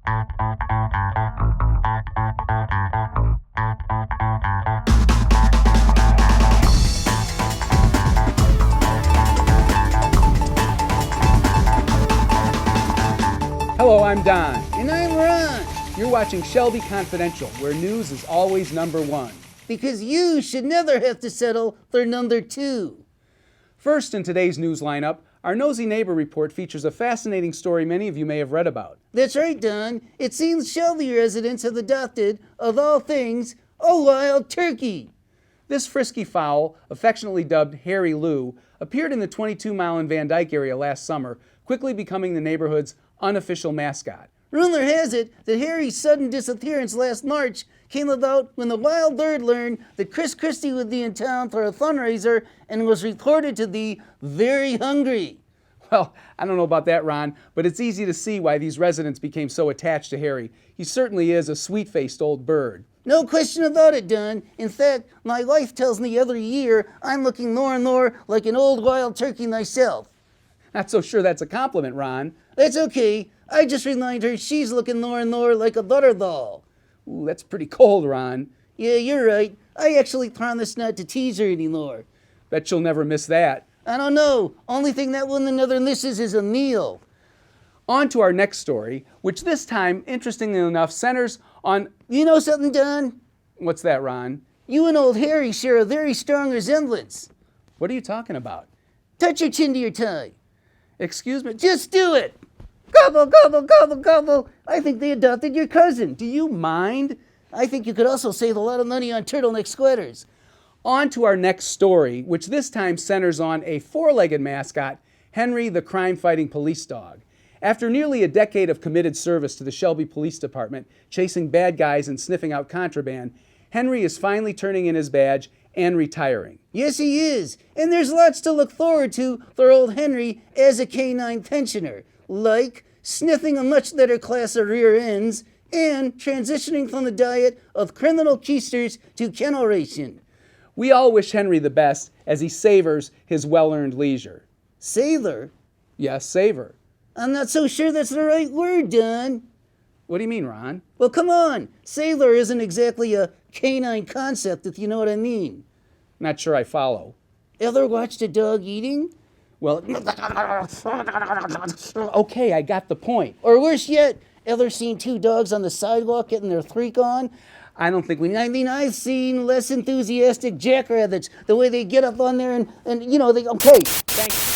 Hello, I'm Don. And I'm Ron. You're watching Shelby Confidential, where news is always number one. Because you should never have to settle for number two. First in today's news lineup, our Nosy Neighbor report features a fascinating story many of you may have read about. That's right, Don. It seems Shelby residents have adopted, of all things, a wild turkey. This frisky fowl, affectionately dubbed Harry Lou, appeared in the 22-mile and Van Dyke area last summer, quickly becoming the neighborhood's unofficial mascot. Rumor has it that Harry's sudden disappearance last March came about when the wild bird learned that Chris Christie would be in town for a fundraiser and was reported to be very hungry. Well, I don't know about that, Ron, but it's easy to see why these residents became so attached to Harry. He certainly is a sweet-faced old bird. No question about it, Don. In fact, my wife tells me every year I'm looking more and more like an old wild turkey myself. Not so sure that's a compliment, Ron. That's okay. I just remind her she's looking more and more like a butterball. Ooh, that's pretty cold, Ron. Yeah, you're right. I actually promised not to tease her anymore. Bet you'll never miss that. I don't know. Only thing that one another misses is a meal. On to our next story, which this time, interestingly enough, centers on... You know something, Don? What's that, Ron? You and old Harry share a very strong resemblance. What are you talking about? Touch your chin to your tie. Excuse me? Just do it. Gobble, gobble, gobble, gobble. I think they adopted your cousin. Do you mind? I think you could also save a lot of money on turtleneck sweaters. On to our next story, which this time centers on a four-legged mascot, Henry the crime-fighting police dog. After nearly a decade of committed service to the Shelby Police Department, chasing bad guys and sniffing out contraband, Henry is finally turning in his badge and retiring. Yes, he is. And there's lots to look forward to for old Henry as a canine pensioner, like sniffing a much better class of rear ends and transitioning from the diet of criminal keisters to kennel racing. We all wish Henry the best as he savors his well-earned leisure. Savor? Yes, savor. I'm not so sure that's the right word, Don. What do you mean, Ron? Well, come on. Sailor isn't exactly a canine concept, if you know what I mean. Not sure I follow. Ever watched a dog eating? Well, okay, I got the point. Or worse yet, ever seen two dogs on the sidewalk getting their freak on? I don't think we... I mean, I've seen less enthusiastic jackrabbits, the way they get up on there and you know, they... Okay, Thanks.